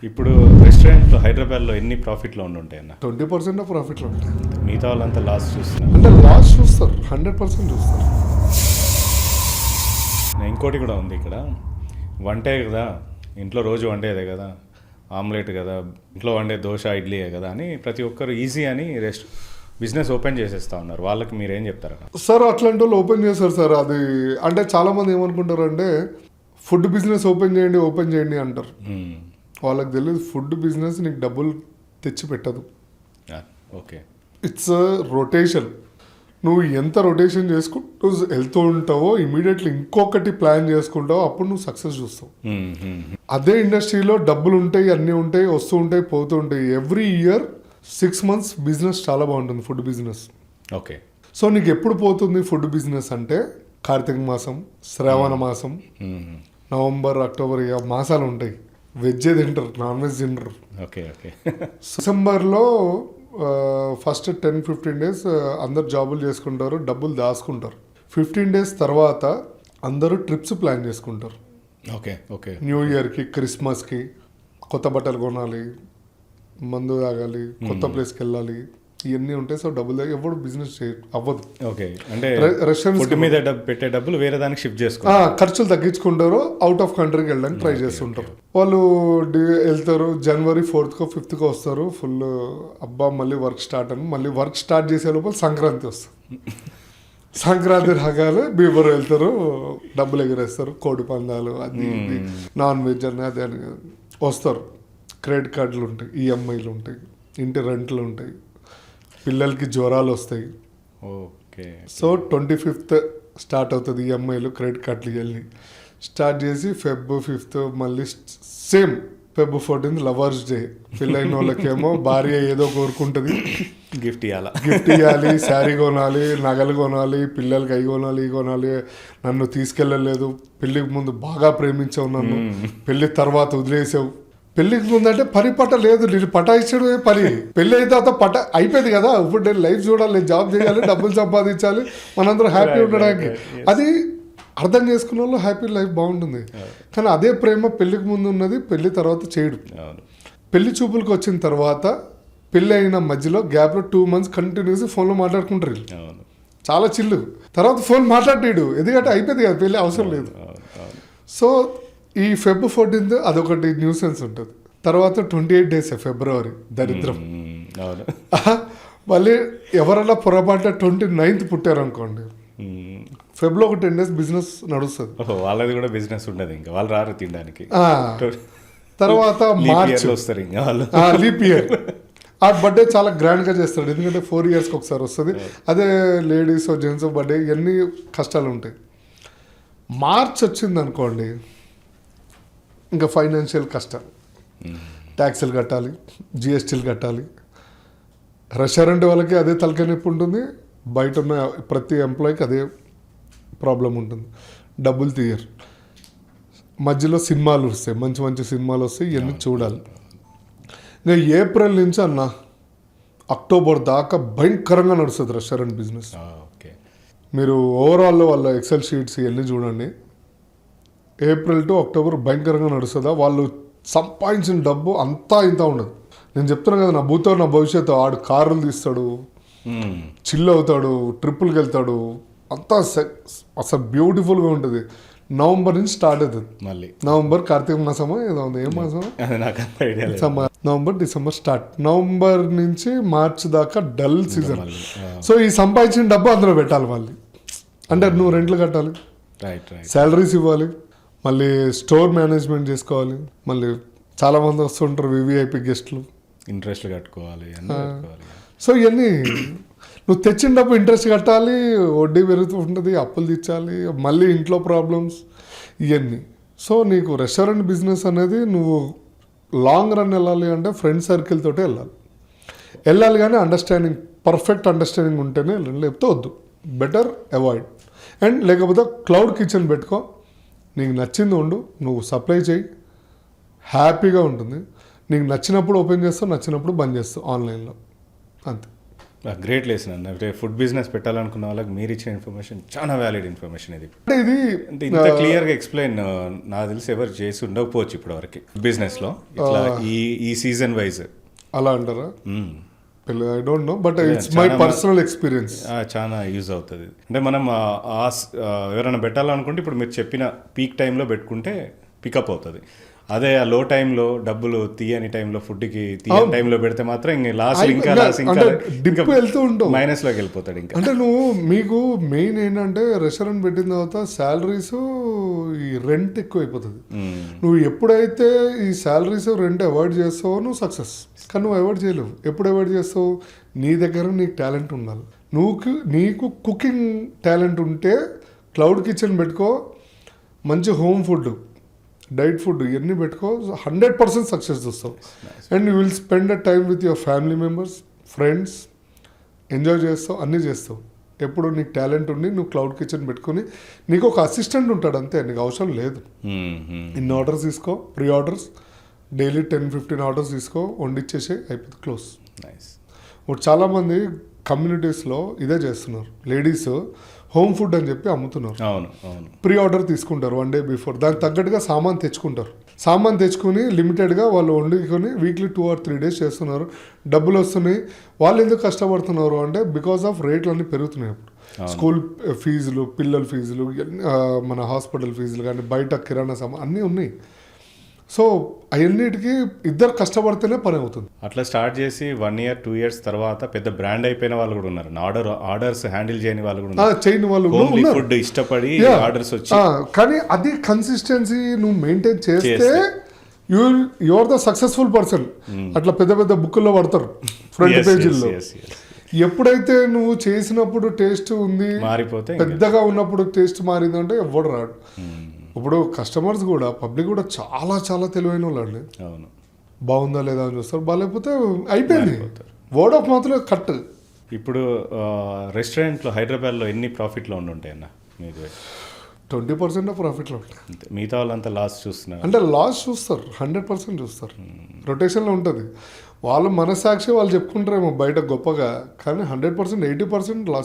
ఇప్పుడు రెస్టారెంట్లో హైదరాబాద్లో ఎన్ని ప్రాఫిట్లో ఉంటాయి అన్న? 20% ప్రాఫిట్లో ఉంటాయి. మిగతా వాళ్ళంతా లాస్ చూస్తున్నారు. అంటే లాస్ చూస్తారు, 100% చూస్తారు. ఇంకోటి కూడా ఉంది ఇక్కడ, వంటే కదా ఇంట్లో రోజు వండేదే కదా, ఆమ్లెట్ కదా ఇంట్లో వండే దోశ ఇడ్లీయే కదా అని ప్రతి ఒక్కరు ఈజీ అని బిజినెస్ ఓపెన్ చేసేస్తా ఉన్నారు. వాళ్ళకి మీరేం చెప్తారు? సార్ అట్లాంటి వాళ్ళు ఓపెన్ చేస్తారు సార్. అది అంటే చాలామంది ఏమనుకుంటారు అంటే ఫుడ్ బిజినెస్ ఓపెన్ చేయండి అంటారు. వాళ్ళకి తెలియదు ఫుడ్ బిజినెస్ నీకు డబ్బులు తెచ్చి పెట్టదు. Okay, it's rotation. నువ్వు ఎంత రొటేషన్ చేసుకుంటూ వెళ్తూ ఉంటావో ఇమీడియట్లీ ఇంకొకటి ప్లాన్ చేసుకుంటావో అప్పుడు నువ్వు సక్సెస్ చూస్తావు. అదే ఇండస్ట్రీలో డబ్బులు ఉంటాయి, అన్నీ ఉంటాయి, వస్తూ ఉంటాయి, పోతూ ఉంటాయి. ఎవ్రీ ఇయర్ 6 months బిజినెస్ చాలా బాగుంటుంది ఫుడ్ బిజినెస్. ఓకే, సో నీకు ఎప్పుడు పోతుంది ఫుడ్ బిజినెస్ అంటే కార్తీక మాసం, శ్రావణ మాసం, నవంబర్, అక్టోబర్ మాసాలు ఉంటాయి. వెజ్జే తింటారు, నాన్ వెజ్ తింటారు. Okay okay. డిసెంబర్లో ఫస్ట్ 10-15 days అందరు జాబులు చేసుకుంటారు, డబ్బులు దాచుకుంటారు. 15 days తర్వాత అందరూ ట్రిప్స్ ప్లాన్ చేసుకుంటారు. Okay okay. న్యూ ఇయర్కి, క్రిస్మస్కి కొత్త బట్టలు కొనాలి, మందు తాగాలి, కొత్త ప్లేస్కి వెళ్ళాలి, ఇవన్నీ ఉంటాయి. సో డబ్బులు ఎవరు బిజినెస్ అవ్వదు. ఓకే, అంటే రెస్టారెంట్ మీద పెట్టే డబ్బులు వేరే దానికి షిఫ్ట్ చేసుకుంటారు, ఖర్చులు తగ్గించుకుంటారు, అవుట్ ఆఫ్ కంట్రీకి వెళ్ళడానికి ట్రై చేస్తుంటారు. వాళ్ళు వెళ్తారు, January 4th, 5th వస్తారు. ఫుల్ అబ్బా మళ్ళీ వర్క్ స్టార్ట్ అని, మళ్ళీ వర్క్ స్టార్ట్ చేసే లోపల సంక్రాంతి వస్తుంది. సంక్రాంతి రకాలు బీబర్ వెళ్తారు, డబ్బులు ఎగరేస్తారు, కోడి పందాలు, అది నాన్ వెజ్ అని అది అని వస్తారు. క్రెడిట్ కార్డులు ఉంటాయి, ఈఎంఐలు ఉంటాయి, ఇంటి రెంట్లు ఉంటాయి, పిల్లలకి జ్వరాలు వస్తాయి. ఓకే. సో 25th స్టార్ట్ అవుతుంది ఈఎంఐలు, క్రెడిట్ కార్డులు వెళ్ళి స్టార్ట్ చేసి Feb 5th మళ్ళీ same Feb 14th lovers day. పిల్లైన వాళ్ళకేమో భార్య ఏదో కోరుకుంటుంది, గిఫ్ట్ ఇవ్వాలి, శారీ కొనాలి, నగలు కొనాలి, పిల్లలకి అవి కొనాలి, ఇవి కొనాలి. నన్ను తీసుకెళ్ళలేదు, పెళ్ళికి ముందు బాగా ప్రేమించావు, నన్ను పెళ్ళి తర్వాత వదిలేసావు. పెళ్ళికి ముందంటే పని పట్ట లేదు, నేను పటాయించడమే పని. పెళ్ళి అయితే తర్వాత పట అయిపోయింది కదా, ఇప్పుడు నేను లైఫ్ చూడాలి, జాబ్ చేయాలి, డబ్బులు సంపాదించాలి, మనందరం హ్యాపీ ఉండడానికి. అది అర్థం చేసుకున్న వాళ్ళు హ్యాపీ లైఫ్ బాగుంటుంది. కానీ అదే ప్రేమ పెళ్ళికి ముందు ఉన్నది పెళ్లి తర్వాత చేయడు. పెళ్లి చూపులకు వచ్చిన తర్వాత పెళ్ళి అయిన మధ్యలో గ్యాప్లో 2 months కంటిన్యూస్ ఫోన్లో మాట్లాడుకుంటారు. చాలా చిల్లు. తర్వాత ఫోన్ మాట్లాడాడు, ఎందుకంటే అయిపోయింది కదా పెళ్ళి, అవసరం లేదు. సో ఈ Feb 14th అదొకటి న్యూసెన్స్ ఉంటుంది. తర్వాత 28 days ఫిబ్రవరి దరిద్రం. మళ్ళీ ఎవరైనా పొరపాటున 29th పుట్టారు అనుకోండి, ఫెబ్లో ఒక 10 days బిజినెస్ నడుస్తుంది. వాళ్ళది కూడా బిజినెస్ ఉండదు, ఇంకా వాళ్ళు రారు తినడానికి. తర్వాత మార్చ్ వస్తారు, ఇంకా వాళ్ళు లీప్ ఇయర్. ఆ బర్త్డే చాలా గ్రాండ్గా చేస్తాడు, ఎందుకంటే 4 yearsకి ఒకసారి వస్తుంది. అదే లేడీస్ జెంట్స్ బర్త్డే ఇవన్నీ కష్టాలు ఉంటాయి. మార్చ్ వచ్చింది అనుకోండి, ఇంకా ఫైనాన్షియల్ కష్టాలు, ట్యాక్సులు కట్టాలి, జిఎస్టీలు కట్టాలి. రెస్టారెంట్ వాళ్ళకి అదే తలకాయ నొప్పి ఉంటుంది, బయట ఉన్న ప్రతి ఎంప్లాయీకి అదే ప్రాబ్లం ఉంటుంది, డబ్బులు తీయరు. మధ్యలో సినిమాలు వస్తాయి, మంచి మంచి సినిమాలు వస్తాయి, ఇవన్నీ చూడాలి. ఇంకా ఏప్రిల్ నుంచి అన్న అక్టోబర్ దాకా భయంకరంగా నడుస్తుంది రెస్టారెంట్ బిజినెస్. మీరు ఓవరాల్ వాళ్ళ ఎక్సెల్ షీట్స్ ఇవన్నీ చూడండి. ఏప్రిల్ టు అక్టోబర్ భయంకరంగా నడుస్తుందా, వాళ్ళు సంపాదించిన డబ్బు అంతా ఇంత ఉండదు. నేను చెప్తున్నాను కదా, నా భూతో నా భవిష్యత్తు. ఆడు కార్లు తీస్తాడు, చిల్ అవుతాడు, ట్రిప్పులకి వెళ్తాడు, అంతా అసలు బ్యూటిఫుల్గా ఉంటుంది. నవంబర్ నుంచి స్టార్ట్ అవుతుంది. మళ్ళీ నవంబర్ కార్తీక మాసమా ఏదో ఉంది, ఏ మాసం, నవంబర్ డిసెంబర్ స్టార్ట్. నవంబర్ నుంచి మార్చ్ దాకా డల్ సీజన్. సో ఈ సంపాదించిన డబ్బు అందులో పెట్టాలి మళ్ళీ. అంటే నువ్వు రెంట్లు కట్టాలి, శాలరీస్ ఇవ్వాలి, మళ్ళీ స్టోర్ మేనేజ్మెంట్ చేసుకోవాలి, మళ్ళీ చాలామంది వస్తుంటారు వివిఐపి గెస్ట్లు, ఇంట్రెస్ట్ కట్టుకోవాలి. సో ఇవన్నీ నువ్వు తెచ్చిన డబ్బు ఇంట్రెస్ట్ కట్టాలి, వడ్డీ పెరుగుతూ ఉంటుంది, అప్పులు తీర్చాలి, మళ్ళీ ఇంట్లో ప్రాబ్లమ్స్ ఇవన్నీ. సో నీకు రెస్టారెంట్ బిజినెస్ అనేది నువ్వు లాంగ్ రన్ వెళ్ళాలి అంటే ఫ్రెండ్ సర్కిల్ తోటే వెళ్ళాలి కానీ అండర్స్టాండింగ్, పర్ఫెక్ట్ అండర్స్టాండింగ్ ఉంటేనే వెళ్ళండి, లేకపోతే వద్దు. Better avoid. అండ్ లేకపోతే క్లౌడ్ కిచెన్ పెట్టుకో, నీకు నచ్చింది ఉండు, నువ్వు సప్లై చేయి, హ్యాపీగా ఉంటుంది. నీకు నచ్చినప్పుడు ఓపెన్ చేస్తావు, నచ్చినప్పుడు బంద్ చేస్తావు ఆన్లైన్లో, అంతే. గ్రేట్ లేసిన అంటే ఫుడ్ బిజినెస్ పెట్టాలనుకున్న వాళ్ళకి మీరు ఇచ్చిన ఇన్ఫర్మేషన్ చాలా వ్యాలిడ్ ఇన్ఫర్మేషన్ ఇది. అంటే ఇది అంటే ఇంత క్లియర్గా ఎక్స్ప్లెయిన్ నాకు తెలిసి ఎవరు చేసి ఉండకపోవచ్చు ఇప్పటివరకు బిజినెస్లో ఇట్లా ఈ సీజన్ వైజ్. అలా అంటారా? I don't know, but it's my personal experience. చాలా యూజ్ అవుతుంది. అంటే మనం ఎవరైనా పెట్టాలనుకుంటే ఇప్పుడు మీరు చెప్పిన పీక్ టైంలో పెట్టుకుంటే పికప్ అవుతుంది. అదే ఆ లో టైంలో డబ్బులు తీయని టైంలో ఫుడ్కి తీయని టైంలో పెడితే మాత్రం ఇంక లాస్ ఇంకా డిప్ వెళ్తూ ఉంటావు, మైనస్లోకి వెళ్ళిపోతాడు. ఇంకా అంటే నువ్వు మీకు మెయిన్ ఏంటంటే రెస్టారెంట్ పెట్టిన తర్వాత శాలరీస్ ఈ రెంట్ ఎక్కువ అయిపోతుంది. నువ్వు ఎప్పుడైతే ఈ శాలరీస్ రెంట్ అవాయిడ్ చేస్తావో నువ్వు సక్సెస్. కానీ నువ్వు అవాయిడ్ చేయలేవు. ఎప్పుడు అవాయిడ్ చేస్తావు? నీ దగ్గర నీకు టాలెంట్ ఉండాలి. నీకు కుకింగ్ టాలెంట్ ఉంటే క్లౌడ్ కిచెన్ పెట్టుకో, మంచి హోమ్ ఫుడ్ డైట్ ఫుడ్ ఇవన్నీ పెట్టుకో, 100% సక్సెస్ చూస్తావు. And you will spend a time with your family members, friends, enjoy చేస్తావు, అన్నీ చేస్తావు. ఎప్పుడు నీకు టాలెంట్ ఉండి నువ్వు క్లౌడ్ కిచెన్ పెట్టుకుని నీకు ఒక అసిస్టెంట్ ఉంటాడు అంతే, నీకు అవసరం లేదు. ఇన్ని ఆర్డర్స్ తీసుకో, ప్రీ ఆర్డర్స్ డైలీ 10-15 ఆర్డర్స్ తీసుకో, వండిచ్చేసి అయిపోతుంది, క్లోజ్. ఇప్పుడు చాలామంది కమ్యూనిటీస్లో ఇదే చేస్తున్నారు. లేడీస్ హోమ్ ఫుడ్ అని చెప్పి అమ్ముతున్నారు. అవును అవును. ప్రీ ఆర్డర్ తీసుకుంటారు 1 day బిఫోర్. దానికి తగ్గట్టుగా సామాన్ తెచ్చుకుంటారు. సామాన్ తెచ్చుకుని లిమిటెడ్గా వాళ్ళు వండుకొని వీక్లీ 2 or 3 days చేస్తున్నారు. డబ్బులు వస్తున్నాయి. వాళ్ళు ఎందుకు కష్టపడుతున్నారు అంటే బికాస్ ఆఫ్ రేట్లు అన్నీ పెరుగుతున్నాయి. ఇప్పుడు స్కూల్ ఫీజులు, పిల్లల ఫీజులు, మన హాస్పిటల్ ఫీజులు కానీ, బయట కిరాణా సామాన్ అన్నీ ఉన్నాయి. సో అవన్నిటికీ ఇద్దరు కష్టపడితేనే పని అవుతుంది. అట్లా స్టార్ట్ చేసి 1 year 2 years తర్వాత పెద్ద బ్రాండ్ అయిపోయిన వాళ్ళు కూడా ఉన్నారు. ఆర్డర్స్ హ్యాండిల్ చేయని వాళ్ళు కూడా ఉన్నారు. చేయని వాళ్ళు ఫుడ్ ఇష్టపడి ఆర్డర్స్ వచ్చి. కానీ అది కన్సిస్టెన్సీ నువ్వు మెయింటైన్ చేస్తే you are the successful person. అట్లా పెద్ద పెద్ద బుక్కుల్లో పడతారు ఫ్రంట్ పేజీల్లో. ఎప్పుడైతే నువ్వు చేసినప్పుడు టేస్ట్ ఉంది, మారిపోతే పెద్దగా ఉన్నప్పుడు టేస్ట్ మారిందంటే ఎవడు రాడు. ఇప్పుడు కస్టమర్స్ కూడా, పబ్లిక్ కూడా చాలా చాలా తెలివైన వాళ్ళు అండి. అవును. బాగుందా లేదా అని చూస్తారు. బాగాలేకపోతే అయిపోయింది, వర్డ్ ఆఫ్ మౌత్లో కట్. ఇప్పుడు రెస్టారెంట్లో హైదరాబాద్లో ఎన్ని ప్రాఫిట్లో ఉండుంటాయి అన్న మీకు? 20% ప్రాఫిట్లో ఉంటాయి. మిగతా వాళ్ళంతా లాస్ చూస్తున్నారు. అంటే లాస్ చూస్తారు, 100% చూస్తారు. రొటేషన్లో ఉంటుంది. వాళ్ళు మనసాక్షి వాళ్ళు చెప్పుకుంటారేమో బయట గొప్పగా, కానీ 100% 80% లాస్.